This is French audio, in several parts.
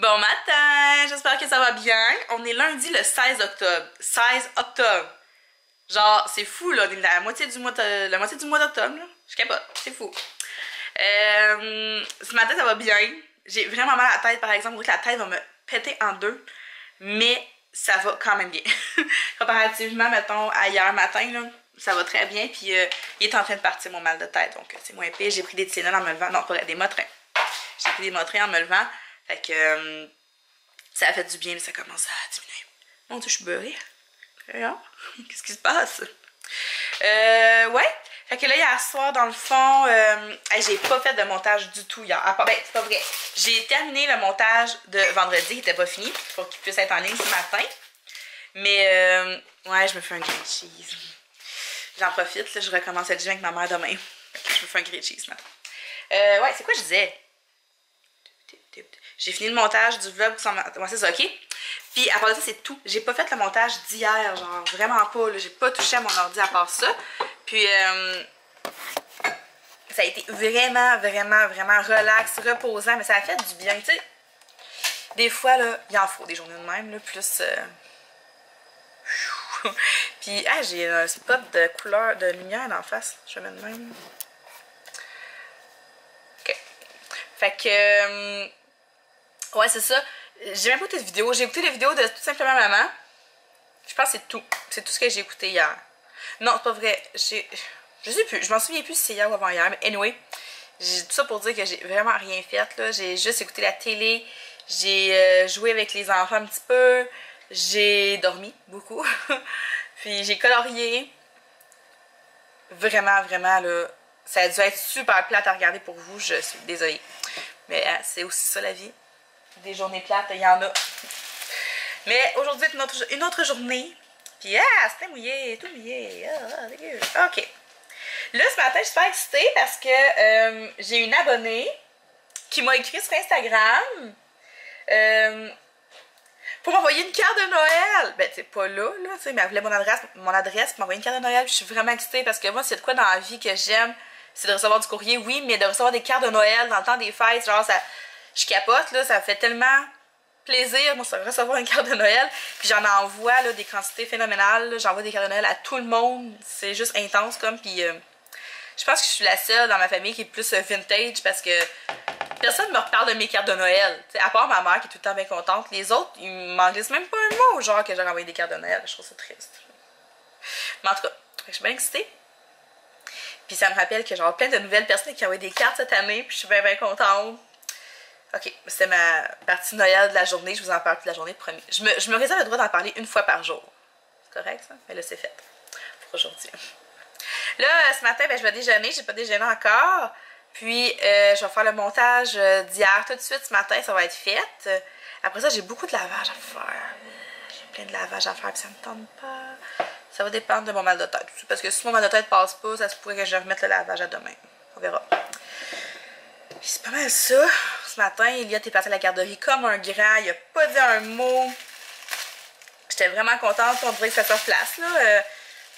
Bon matin, j'espère que ça va bien. On est lundi le 16 octobre. 16 octobre. Genre, c'est fou là, on est la moitié du mois d'octobre là. Je capote, c'est fou. Ce matin ça va bien. J'ai vraiment mal à la tête par exemple, donc la tête va me péter en deux. Mais ça va quand même bien. Comparativement, mettons, à hier matin là, ça va très bien. Puis il est en train de partir mon mal de tête, donc c'est moins pire. J'ai pris des Tylenol en me levant, non, pas des Motrins. J'ai pris des Motrins en me levant. Fait que ça a fait du bien, mais ça commence à diminuer. Mon Dieu, je suis beurrée. Qu'est-ce qui se passe? Ouais. Fait que là, hier soir, dans le fond, j'ai pas fait de montage du tout hier. Ben, c'est pas vrai. J'ai terminé le montage de vendredi, qui était pas fini, pour qu'il puisse être en ligne ce matin. Mais, ouais, je me fais un grilled cheese. J'en profite, là, je recommence à le avec ma mère demain. Fait que je me fais un grilled cheese ce matin. Ouais, c'est quoi je disais? J'ai fini le montage du vlog sans... Ouais, c'est ça, ok? Puis à part de ça, c'est tout. J'ai pas fait le montage d'hier, genre vraiment pas. J'ai pas touché à mon ordi à part ça. Puis ça a été vraiment relax, reposant, mais ça a fait du bien, tu sais. Des fois, là, il en faut des journées de même, là, plus... Puis, j'ai un spot de couleur, de lumière d'en face. Je vais mettre de même. Ok. Fait que... ouais, c'est ça. J'ai même pas écouté de vidéo. J'ai écouté les vidéos de Tout simplement maman. Je pense que c'est tout. C'est tout ce que j'ai écouté hier. Non, c'est pas vrai. Je sais plus. Je m'en souviens plus si c'est hier ou avant-hier. Mais anyway, j'ai tout ça pour dire que j'ai vraiment rien fait, là. J'ai juste écouté la télé. J'ai joué avec les enfants un petit peu. J'ai dormi beaucoup. Puis j'ai colorié. Vraiment, là. Ça a dû être super plate à regarder pour vous. Je suis désolée. Mais c'est aussi ça la vie. Des journées plates, il y en a. Mais aujourd'hui, c'est une autre journée. Puis, c'était mouillé, tout mouillé. Dégueu. OK. Là, ce matin, je suis super excitée parce que j'ai une abonnée qui m'a écrit sur Instagram pour m'envoyer une carte de Noël. Ben, c'est pas là, tu sais, mais elle voulait mon adresse pour m'envoyer une carte de Noël. Puis je suis vraiment excitée parce que moi, c'est de quoi dans la vie que j'aime. C'est de recevoir du courrier, oui, mais de recevoir des cartes de Noël dans le temps des fêtes, genre, ça... Je capote, là, ça me fait tellement plaisir, moi, de recevoir une carte de Noël. Puis j'en envoie, là, des quantités phénoménales. J'envoie des cartes de Noël à tout le monde. C'est juste intense, comme. Puis je pense que je suis la seule dans ma famille qui est plus vintage parce que personne ne me reparle de mes cartes de Noël. T'sais, à part ma mère qui est tout le temps bien contente. Les autres, ils m'en disent même pas un mot, genre que j'ai envoyé des cartes de Noël. Je trouve ça triste. Mais en tout cas, je suis bien excitée. Puis ça me rappelle que j'ai plein de nouvelles personnes qui ont envoyé des cartes cette année. Puis je suis bien contente. Ok, c'était ma partie Noël de la journée. Je vous en parle toute la journée, promis. Je me réserve le droit d'en parler une fois par jour. C'est correct, ça? Mais là, c'est fait pour aujourd'hui. Là, ce matin, ben, je vais déjeuner. J'ai pas déjeuné encore. Puis, je vais faire le montage d'hier tout de suite. Ce matin, ça va être fait. Après ça, j'ai beaucoup de lavage à faire. J'ai plein de lavage à faire, puis ça me tente pas. Ça va dépendre de mon mal de tête. Parce que si mon mal de tête passe pas, ça se pourrait que je remette le lavage à demain. On verra. Puis c'est pas mal ça. Ce matin, Elliot est parti à la garderie comme un grand. Il a pas dit un mot. J'étais vraiment contente. On dirait que ça se replace, là.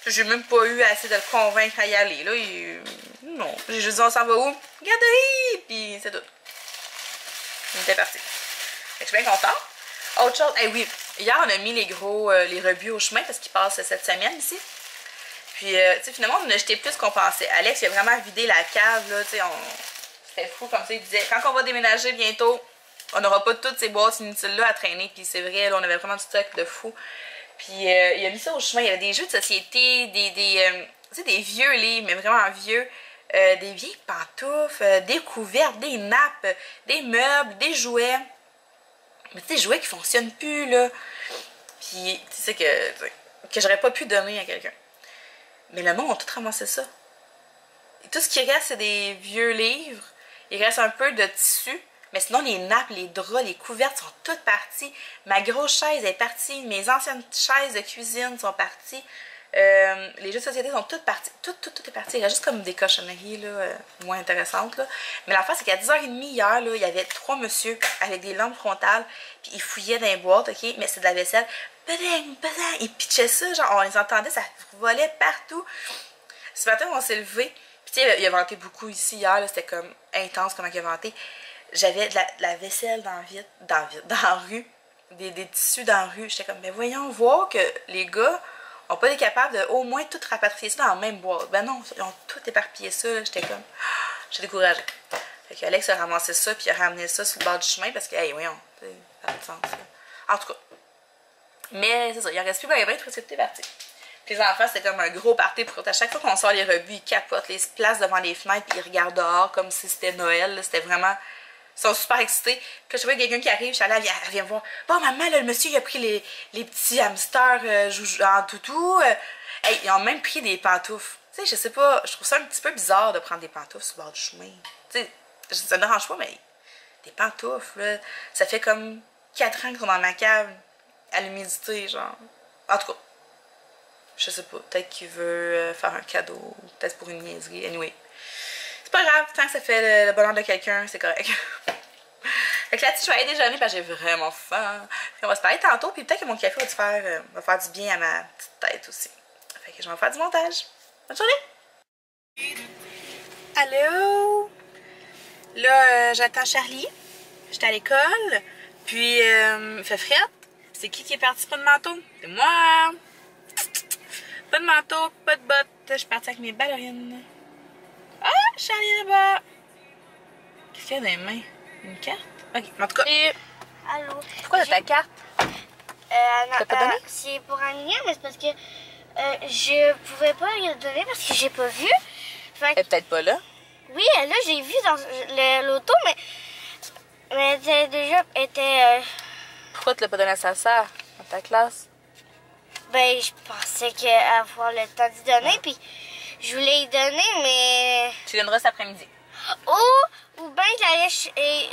J'ai même pas eu assez de le convaincre à y aller, là. Non. J'ai juste dit, on s'en va où? Garderie! Puis c'est tout. Il était parti. Fait que je suis bien contente. Autre chose, oui, hier, on a mis les rebus au chemin parce qu'ils passent cette semaine ici. Puis, tu sais, finalement, on a jeté plus qu'on pensait. Alex, il a vraiment vidé la cave, là, tu sais, c'était fou, comme ça, il disait, quand on va déménager bientôt, on n'aura pas toutes ces boîtes inutiles-là à traîner. Puis c'est vrai, là, on avait vraiment du stock de fou. Puis il a mis ça au chemin. Il y avait des jeux de société, tu sais, des vieux livres, mais vraiment vieux. Des vieilles pantoufles, des couvertes, des nappes, des meubles, des jouets. Mais tu sais, des jouets qui fonctionnent plus, là. Puis, tu sais, que j'aurais pas pu donner à quelqu'un. Mais le monde a tout ramassé ça. Et tout ce qui reste, c'est des vieux livres. Il reste un peu de tissu. Mais sinon, les nappes, les draps, les couvertes sont toutes parties. Ma grosse chaise est partie. Mes anciennes chaises de cuisine sont parties. Les jeux de société sont toutes parties. Tout est parti. Il y a juste comme des cochonneries là, moins intéressantes. Là. Mais l'affaire, c'est qu'à 10h30 hier, là, il y avait 3 messieurs avec des lampes frontales. Puis ils fouillaient dans les boîtes, ok? Mais c'est de la vaisselle. Badang, badang. Ils pitchaient ça. Genre, on les entendait, ça volait partout. Ce matin, on s'est levé. Puis tu sais, il a vanté beaucoup ici hier. C'était comme intense comment il a vanté. j'avais de la vaisselle dans la rue, des tissus dans la rue. J'étais comme, mais voyons voir que les gars ont pas été capables de au moins tout rapatrier ça dans la même boîte. Ben non, ils ont tout éparpillé ça. J'étais comme, j'étais découragée. Fait que Alex a ramassé ça puis a ramené ça sur le bord du chemin parce que, hey, voyons, ça n'a pas de sens. Là. En tout cas. Mais c'est ça, il en reste plus bien, tout c'était parti. Puis les enfants, c'était comme un gros party pour à chaque fois qu'on sort les revues, ils capotent, ils se placent devant les fenêtres puis ils regardent dehors comme si c'était Noël. C'était vraiment. Ils sont super excités. Puis là, je vois quelqu'un qui arrive, je suis allée, elle vient me voir. Bon, maman, là, le monsieur, il a pris les petits hamsters en toutou. Hey, ils ont même pris des pantoufles. Tu sais, je sais pas, je trouve ça un petit peu bizarre de prendre des pantoufles sur le bord du chemin. Tu sais, ça me dérange pas, mais des pantoufles, là, ça fait comme 4 ans qu'ils sont dans ma cave à l'humidité, genre. En tout cas, je sais pas, peut-être qu'il veut faire un cadeau, peut-être pour une niaiserie. Anyway, c'est pas grave, tant que ça fait le bonheur de quelqu'un, c'est correct. Fait que là-dessus, je vais aller déjeuner parce que j'ai vraiment faim. Puis on va se parler tantôt, puis peut-être que mon café va faire du bien à ma petite tête aussi. Fait que je vais faire du montage. Bonne journée! Allô? Là, j'attends Charlie. J'étais à l'école, puis il fait frette. C'est qui est parti pas de manteau? C'est moi! Pas de manteau, pas de bottes. Je suis partie avec mes ballerines. Ah! Charlie là-bas! Qu'est-ce qu'il y a dans les mains? Une carte? Ok, en tout cas. Allô? Pourquoi t'as ta carte? T'as pas donné? C'est pour un lien, mais c'est parce que je pouvais pas lui donner parce que j'ai pas vu. Elle est peut-être pas là. Oui, là, j'ai vu dans l'auto, mais elle était Pourquoi tu l'as pas donné à sa sœur dans ta classe? ben, je pensais qu'avoir le temps d'y donner, puis je voulais y donner, mais... Tu donneras cet après-midi. Ou bien j'allais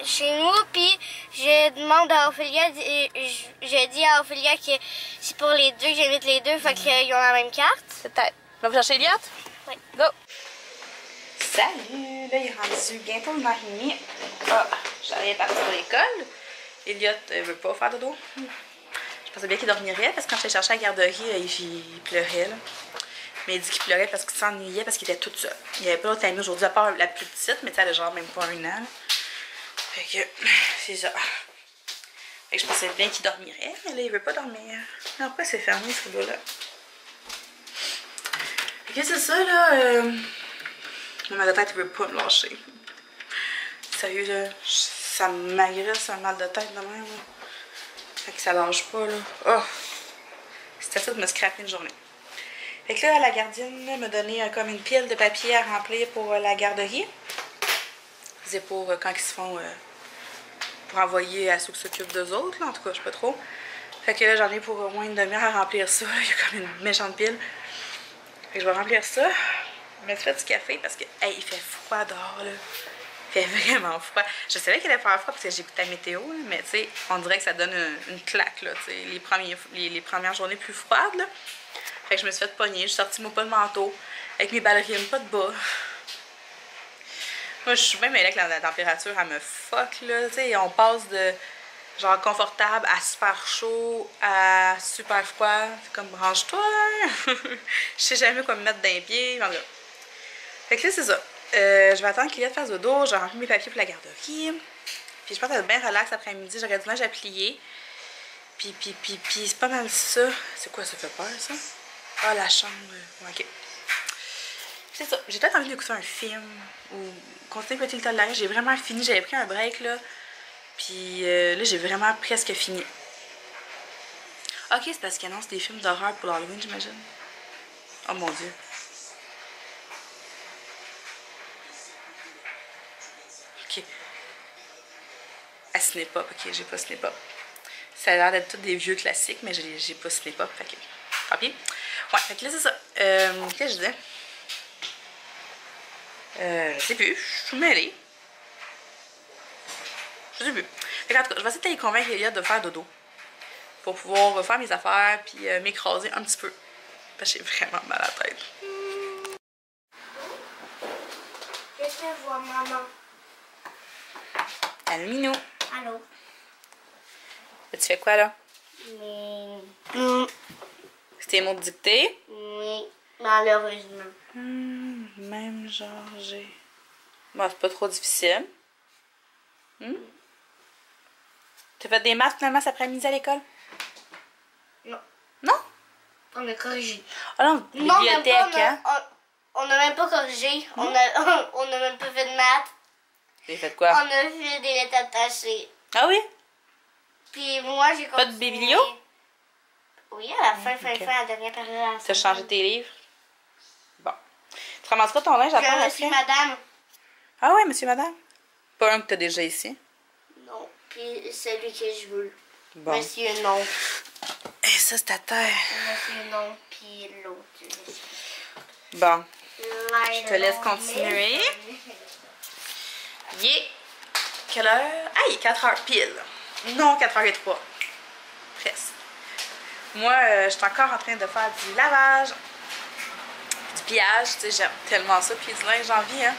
chez nous, puis je demande à Ophélia, je dis à Ophélia que c'est pour les deux, que j'invite les deux, fait qu'ils ont la même carte. Peut-être. Va vous chercher Elliot? Oui. Go! Salut! Là, il est rendu bientôt 1h30. Ah, j'allais partir de l'école. Elliot veut pas faire dodo. Je pensais bien qu'il dormirait parce que quand je l'ai cherché à la garderie, il pleurait. Là. Mais il dit qu'il pleurait parce qu'il s'ennuyait parce qu'il était tout seul. Il n'y avait pas d'autre amie aujourd'hui à part la plus petite, mais elle a genre même pas 1 an. Là. Fait que c'est ça. Fait que je pensais bien qu'il dormirait, mais là il veut pas dormir. Non, pourquoi c'est fermé ce rideau-là? Fait que c'est ça là. Mon mal de tête il veut pas me lâcher. Sérieux là, ça m'agresse un mal de tête de même. Là. Fait que ça lâche pas là. Oh! C'était ça de me scraper une journée. Fait que là, la gardienne m'a donné comme une pile de papier à remplir pour la garderie. C'est pour quand ils se font... pour envoyer à ceux qui s'occupent d'eux autres, là, en tout cas, je sais pas trop. Fait que là, j'en ai pour au moins une demi-heure à remplir ça. Il y a comme une méchante pile. Fait que je vais remplir ça. Je me suis fait du café parce que, hey, il fait froid dehors, là. Il fait vraiment froid. Je savais qu'il allait faire froid parce que j'écoutais la météo, là, mais tu sais, on dirait que ça donne une claque, là, tu sais, les premières journées plus froides, là. Fait que je me suis fait pogner, je suis sortie mon pas de manteau, avec mes ballerines, pas de bas. Moi, je suis même mêlée avec la température, elle me fuck, là, tu sais, on passe de genre confortable à super chaud, à super froid, c'est comme branche-toi, je sais jamais quoi me mettre dans les pieds, en tout cas. Fait que là, c'est ça. Je vais attendre qu'il y ait de faire dodo, j'ai rempli mes papiers pour la garderie, puis je pense être bien relax après-midi, j'aurais du linge à plier, puis c'est pas mal ça. C'est quoi, ça fait peur, ça? Ah, la chambre. Ok. C'est ça. J'ai peut-être envie d'écouter un film ou continuer à écouter le tas de linge. J'ai vraiment fini. J'avais pris un break, là. Puis là, j'ai vraiment presque fini. Ok, c'est parce qu'ils annoncent des films d'horreur pour l'Halloween, j'imagine. Oh mon Dieu. Ok. À Cinépop. Ok, j'ai pas Cinépop. Ça a l'air d'être tous des vieux classiques, mais j'ai pas Cinépop. Fait que, tant pis. Ouais, fait que là, c'est ça. Qu'est-ce que je disais? Je sais plus. Je suis mêlée. Je sais plus. Fait en tout cas, je vais essayer de convaincre Elliot de faire dodo. Pour pouvoir faire mes affaires puis m'écraser un petit peu. Parce que j'ai vraiment mal à la tête. Je te vois, maman. Allô, Minou. Allô? Tu fais quoi, là? Mais... C'est tes mots de dictée? Oui, malheureusement. Même genre, j'ai... Bon, c'est pas trop difficile. T'as fait des maths finalement cet après-midi à l'école? Non. Non? On a corrigé. Ah non, Non, même bibliothèque, pas, hein? on a même pas corrigé. On a même pas fait de maths. T'as fait quoi? On a fait des lettres attachées. Ah oui? Puis moi, j'ai Pas de continué. biblio? Oui, à la fin, Ok. la dernière période. T'as changé tes livres? Bon. Tu ramasseras ton linge à part Monsieur, après? madame. Ah oui, monsieur, madame? Pas un que t'as déjà ici. Non. Puis celui que je veux. Bon. Monsieur, non. Et ça, c'est ta terre. Monsieur, non. Puis l'autre. Bon. Je te laisse continuer. Il est... Quelle heure? Ah, il est 4h pile. Non, 4h03. Presque. Moi, je suis encore en train de faire du lavage, du pliage. Tu sais, j'aime tellement ça, puis du linge, j'ai envie, hein.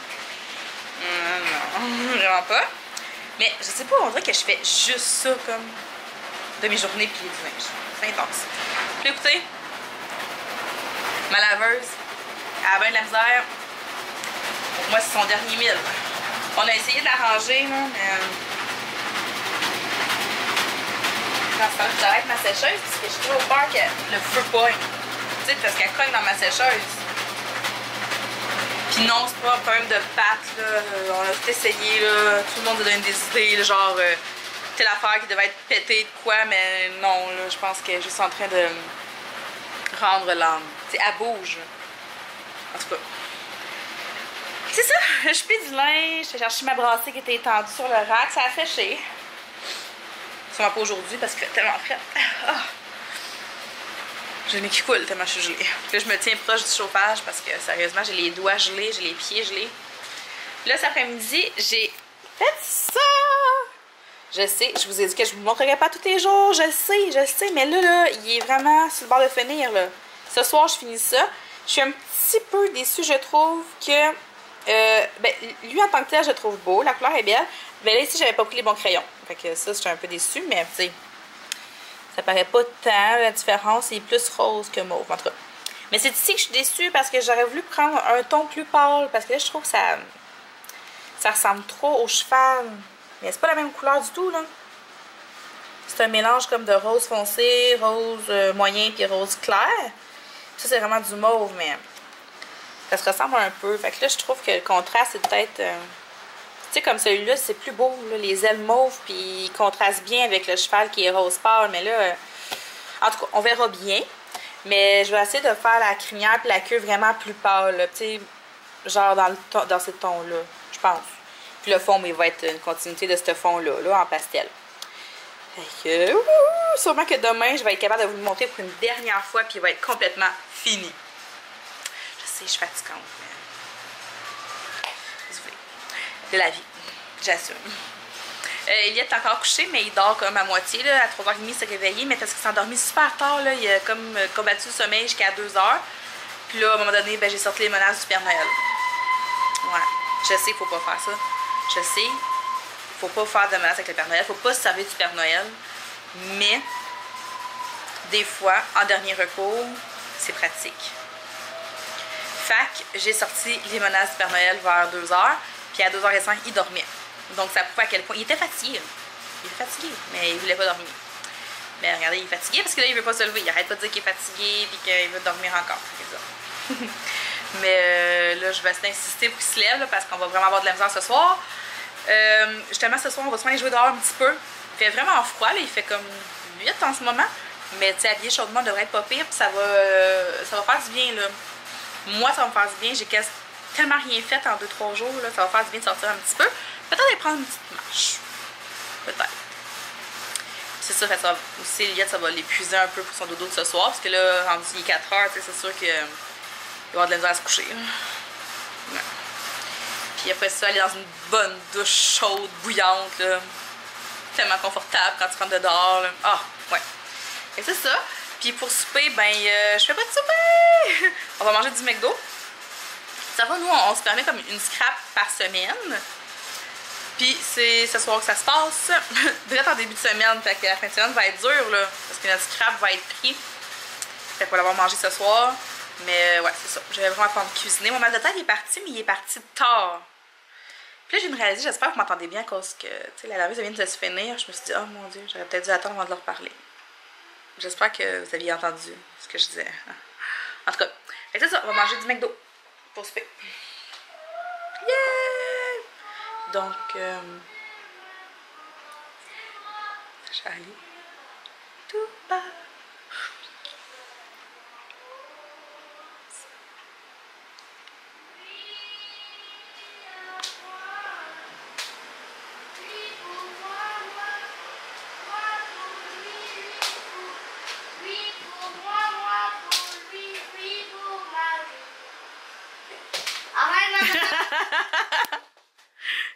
Non, vraiment pas. Mais je sais pas, on dirait que je fais juste ça comme de mes journées plier du linge. C'est intense. Puis écoutez, ma laveuse, elle a bien de la misère. Pour moi, c'est son dernier mille. On a essayé de l'arranger, là, mais... Ça va être ma sécheuse parce que j'ai trop peur que le feu pogne. Tu sais, parce qu'elle cogne dans ma sécheuse. Puis non, c'est pas un problème de pâte, là. On a tout essayé, là. Tout le monde a donné des idées, là, genre telle affaire qui devait être pétée de quoi, mais non, là, je pense qu'elle est juste en train de rendre l'âme. Tu sais, elle bouge. En tout cas. C'est ça, je plie du linge, j'ai cherché ma brassée qui était étendue sur le rack, ça a séché. Sûrement pas aujourd'hui parce qu'il fait tellement frais. Oh. J'ai le nez qui coule tellement je suis gelée. Puis là, je me tiens proche du chauffage parce que sérieusement, j'ai les doigts gelés, j'ai les pieds gelés. Là, cet après-midi, j'ai fait ça! Je sais, je vous ai dit que je vous montrerai pas tous les jours, je sais, mais là, il est vraiment sur le bord de finir, là. Ce soir, je finis ça. Je suis un petit peu déçue, je trouve que... ben, lui, en tant que tel, je le trouve beau, la couleur est belle. Mais là, ici, j'avais pas pris les bons crayons. Fait que ça, j'étais un peu déçue, mais tu sais, ça paraît pas tant, la différence. Il est plus rose que mauve, en tout cas. Mais c'est ici que je suis déçue parce que j'aurais voulu prendre un ton plus pâle. Parce que là, je trouve que ça ressemble trop au cheval. Mais c'est pas la même couleur du tout, là. C'est un mélange comme de rose foncé, rose moyen puis rose clair. Ça, c'est vraiment du mauve, mais ça se ressemble un peu. Fait que là, je trouve que le contraste est peut-être... tu sais, comme celui-là, c'est plus beau, là, les ailes mauves, puis il contraste bien avec le cheval qui est rose pâle. Mais là, en tout cas, on verra bien. Mais je vais essayer de faire la crinière puis la queue vraiment plus pâle, tu sais, genre dans ce ton-là, je pense. Puis le fond, il va être une continuité de ce fond-là, là, en pastel. Fait que, sûrement que demain, je vais être capable de vous le montrer pour une dernière fois, puis il va être complètement fini. Je sais, je suis fatigante, mais... Désolée. De la vie. J'assume. Eliott est encore couché, mais il dort comme à moitié. Là, à 3h30, il s'est réveillé, mais parce qu'il s'est endormi super tard. Là, il a comme combattu le sommeil jusqu'à 2h. Puis là, à un moment donné, ben, j'ai sorti les menaces du Père Noël. Ouais. Je sais qu'il faut pas faire ça. Je sais. Faut pas faire de menaces avec le Père Noël. Faut pas se servir du Père Noël. Mais, des fois, en dernier recours, c'est pratique. Fait que j'ai sorti les menaces du Père Noël vers 2h. Puis à 2h05, il dormait. Donc ça prouve à quel point... Il était fatigué. Il était fatigué, mais il voulait pas dormir. Mais regardez, il est fatigué parce que là, il veut pas se lever. Il arrête pas de dire qu'il est fatigué puis qu'il veut dormir encore. C'est ça. Mais là, je vais insister pour qu'il se lève là, parce qu'on va vraiment avoir de la misère ce soir. Justement, ce soir, on va souvent aller jouer dehors un petit peu. Il fait vraiment froid, là. Il fait comme 8 en ce moment. Mais tu sais, habillé chaudement devrait être pas pire. Puis ça va faire du bien, là. Moi, ça va me faire du bien. J'ai tellement rien fait en 2-3 jours, là. Ça va faire du bien de sortir un petit peu. Peut-être aller prendre une petite marche. Peut-être. C'est sûr que ça va aussi, Eliott, ça va l'épuiser un peu pour son dodo de ce soir. Parce que là, rendu il est 4h, c'est sûr qu'il va avoir de la misère à se coucher. Ouais. Puis après ça, aller dans une bonne douche chaude, bouillante, là. Tellement confortable quand tu rentres de dehors, là. Ah, ouais. Et c'est ça. Puis pour souper, ben, je fais pas de souper! On va manger du McDo. Ça va, nous, on se permet comme une scrap par semaine. Puis c'est ce soir que ça se passe. Direct en début de semaine, fait que la fin de semaine va être dure, là. Parce que notre scrap va être pris. Fait qu'on va l'avoir mangé ce soir. Mais ouais, c'est ça. J'avais vraiment pas envie de cuisiner. Mon mal de tête il est parti, mais il est parti tard. Puis là, j'ai réalisé, j'espère que vous m'entendez bien à cause que, tu sais, la laveuse vient de se finir. Je me suis dit, oh mon Dieu, j'aurais peut-être dû attendre avant de leur parler. J'espère que vous aviez entendu ce que je disais. En tout cas, c'est ça, on va manger du McDo pour souper. Yeah! Donc, Charlie, tout bas.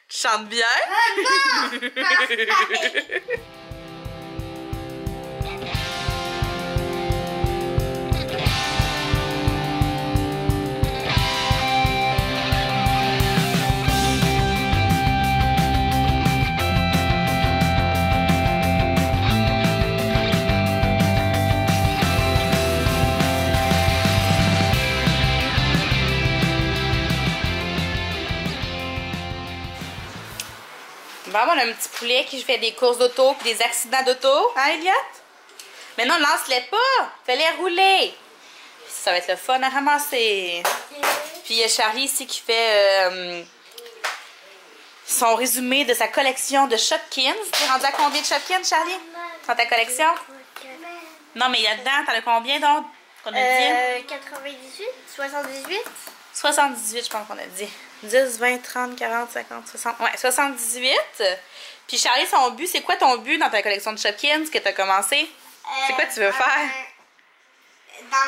Tu chantes bien? Bon, on a un petit poulet qui fait des courses d'auto puis des accidents d'auto. Hein, Elliot? Mais non, lance-les pas! Fais-les rouler! Ça va être le fun à ramasser. Puis il y a Charlie ici qui fait son résumé de sa collection de Shopkins. Tu es rendu à combien de Shopkins, Charlie? Dans ta collection? Non, mais il y a dedans, t'en as combien donc? Qu'on a dit? 98, 78. 78, je pense qu'on a dit. 10, 20, 30, 40, 50, 60. Ouais, 78. Puis Charlie, son but, c'est quoi ton but dans ta collection de Shopkins que tu as commencé? C'est quoi tu veux faire? D'en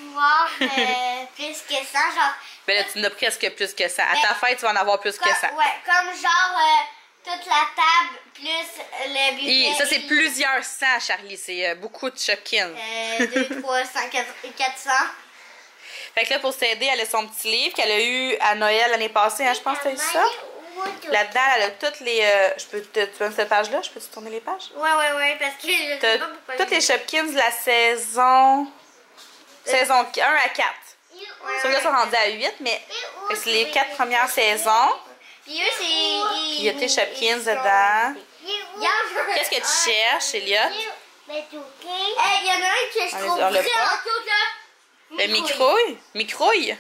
avoir plus que ça, genre... Ben là, tu n'as presque plus que ça. À ta fête, tu vas en avoir plus que ça. Ouais, comme genre toute la table plus le buffet. Ça, c'est plusieurs cents, Charlie. C'est beaucoup de Shopkins. 2, 300, 400. Fait que là, pour s'aider, elle a son petit livre qu'elle a eu à Noël l'année passée, hein, je pense que c'est ça. Là-dedans, elle a toutes les... tu veux cette page-là? Je peux-tu tourner les pages? Ouais, parce que je sais pas pourquoi. Toutes les Shopkins de la saison 1 à 4. Sauf que là, ils sont rendus à 8, mais c'est les 4 premières saisons. Puis eux, c'est... Puis il y a tes Shopkins dedans. Qu'est-ce que tu cherches, Elliot? Il y en a un que je trouve vraiment cute, là. Le microuille?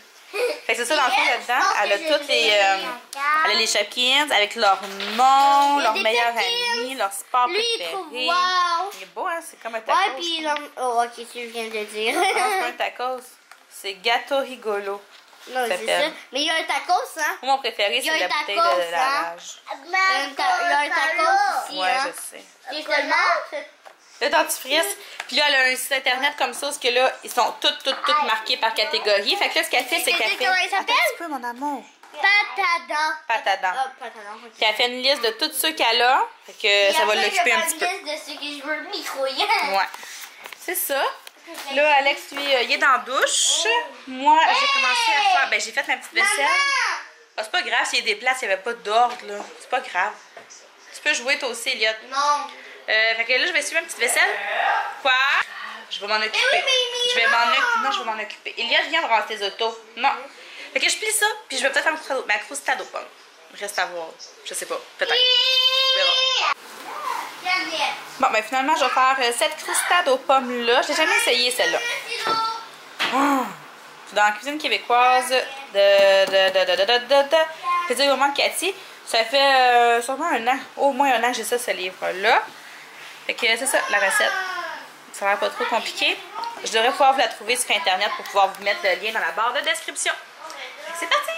Fait que c'est ça, dans le fond, là-dedans. Elle a toutes les... elle a les Shopkins avec leur nom, leur meilleur ami, leur sport préféré. Wow! Il est beau, hein? C'est comme un tacos. Ouais, puis... Oh, ok, tu viens de dire. Non, c'est pas un tacos. C'est Gato Rigolo. Non, c'est ça. Mais il y a un tacos, hein? Moi, mon préféré, c'est la bouteille de lavage. Il y a un tacos ici, Ouais, hein? je sais. C'est seulement... Le dentifrice. Puis là, elle a un site internet comme ça, parce que là, ils sont toutes marqués par catégorie. Fait que là, ce qu'elle fait, c'est qu'elle fait... Comment il s'appelle? Attends un petit peu, mon amour. Patadan. Patadan. Puis elle fait une liste de tous ceux qu'elle a. Fait que ça va l'occuper un petit peu. une liste de ceux que je veux microuiller. Ouais. C'est ça. Là, Alex, lui, il est dans la douche. Moi, j'ai commencé à faire... Ben, j'ai fait ma petite vaisselle. Ah, c'est pas grave s'il y a des places, il n'y avait pas d'ordre, là. C'est pas grave. Tu peux jouer, toi aussi, Elliot. Non. Fait que là, je vais suivre ma petite vaisselle. Quoi? Je vais m'en occuper. Oui, mais Non, je vais m'en occuper. Elliot, viens voir tes autos. Non. Fait que je plie ça, puis je vais peut-être faire ma croustade aux pommes. Reste à voir. Je sais pas. Peut-être. Bon, ben finalement, je vais faire cette croustade aux pommes-là. Je l'ai jamais essayé, celle-là. Oh. C'est dans la cuisine québécoise Plaisir Gourmand de Cathy. Ça fait sûrement un an, au moins un an que j'ai ça, ce livre-là. Fait que c'est ça, la recette. Ça a l'air pas trop compliqué. Je devrais pouvoir vous la trouver sur Internet pour pouvoir vous mettre le lien dans la barre de description. C'est parti!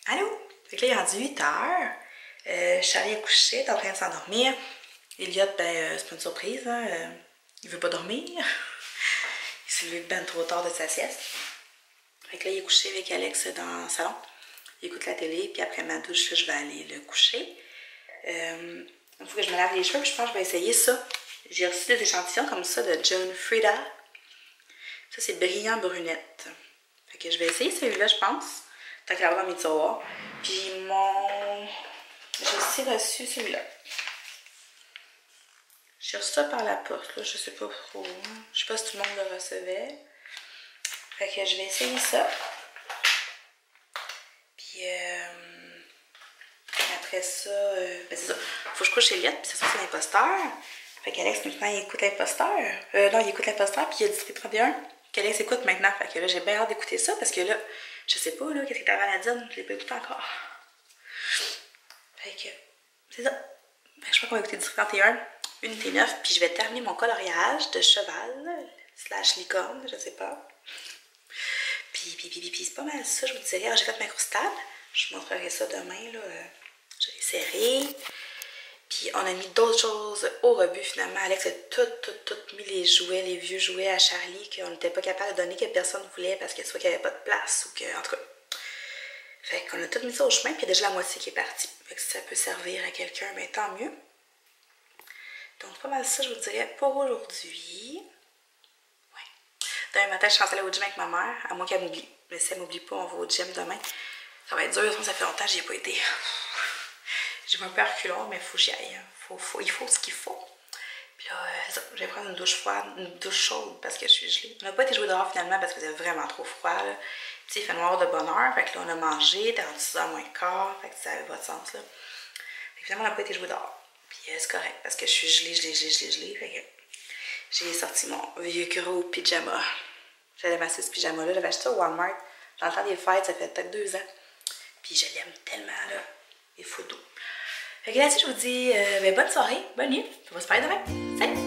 Allô? Fait que là, il est rendu 8 h. Charlie est couché, est en train de s'endormir. Elliot, ben, c'est pas une surprise, hein. Il veut pas dormir. Il s'est levé ben trop tard de sa sieste. Fait que là, il est couché avec Alex dans le salon. Il écoute la télé, puis après ma douche, je vais aller le coucher. Il faut que je me lave les cheveux, puis je pense que je vais essayer ça. J'ai reçu des échantillons comme ça de John Frieda. Ça, c'est brillant brunette. Fait que je vais essayer celui-là, je pense. Tant qu'il va dans mes tiroirs. Puis j'ai aussi reçu celui-là. J'ai reçu ça par la poste, là. Je sais pas trop. Je sais pas si tout le monde le recevait. Fait que je vais essayer ça. Puis Puis après ça, ben c'est ça. Faut que je couche Elliott, puis c'est ça, c'est l'imposteur. Fait qu'Alex, maintenant, il écoute l'imposteur. Non, il écoute l'imposteur, puis il y a District 31 qu'Alex écoute maintenant. Fait que là, j'ai bien hâte d'écouter ça, parce que là, je sais pas, là, qu'est-ce que t'avais à dire, je l'ai pas écouté encore. Fait que, c'est ça. Fait que je crois qu'on va écouter District 31, unité 9, puis je vais terminer mon coloriage de cheval, / licorne, je sais pas. Puis c'est pas mal ça, je vous disais. J'ai fait ma croustade. Je vous montrerai ça demain, là. Je l'ai serré. Puis on a mis d'autres choses au rebut finalement. Alex a tout mis les jouets, les vieux jouets à Charlie qu'on n'était pas capable de donner, que personne ne voulait parce que soit qu'il n'y avait pas de place ou que, en tout cas. Fait qu'on a tout mis ça au chemin, puis il y a déjà la moitié qui est partie. Fait que si ça peut servir à quelqu'un, ben tant mieux. Donc pas mal ça, je vous dirais, pour aujourd'hui. Demain matin, je suis rentrée au gym avec ma mère, à moins qu'elle m'oublie. Mais si elle m'oublie pas, on va au gym demain. Ça va être dur, ça fait longtemps que j'y ai pas été. J'ai un peu reculon, mais il faut que j'y aille. Il faut ce qu'il faut. Puis là, je vais prendre une douche froide, une douche chaude parce que je suis gelée. On n'a pas été jouer dehors finalement parce que c'était vraiment trop froid. Là. Tu sais, il fait noir de bonne heure. Fait que là, on a mangé, t'es rendu 6h moins quart. Fait que ça avait pas de sens. Là. Fait que finalement, on n'a pas été jouer dehors. Puis c'est correct parce que je suis gelée. Fait que j'ai sorti mon vieux gros pyjama. J'allais m'acheter ce pyjama-là. J'avais acheté au Walmart. Dans le temps des fêtes, ça fait peut-être 2 ans. Puis je l'aime tellement, là. Il est fou doux. Fait que là-dessus, je vous dis bonne soirée, bonne nuit. On va se parler demain. Salut!